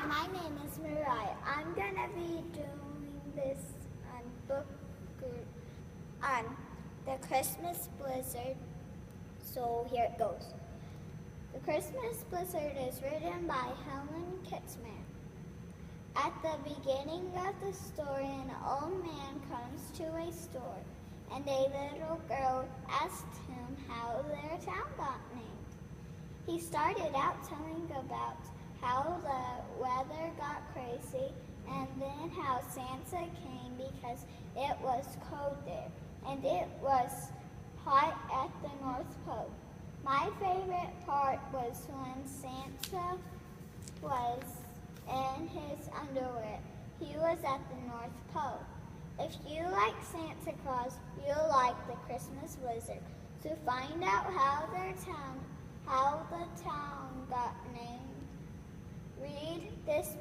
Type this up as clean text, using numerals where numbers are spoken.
my name is Mariah. I'm gonna be doing this book on the Christmas blizzard. So here it goes. The Christmas blizzard is written by Helen Kitzman. At the beginning of the story, an old man comes to a store, and a little girl asked him how their town got named. He started out telling about how the weather got crazy, and then how Santa came because it was cold there, and it was hot at the North Pole. My favorite part was when Santa was in his underwear. He was at the North Pole. If you like Santa Claus, you'll like the Christmas blizzard. To find out how the town got named, read this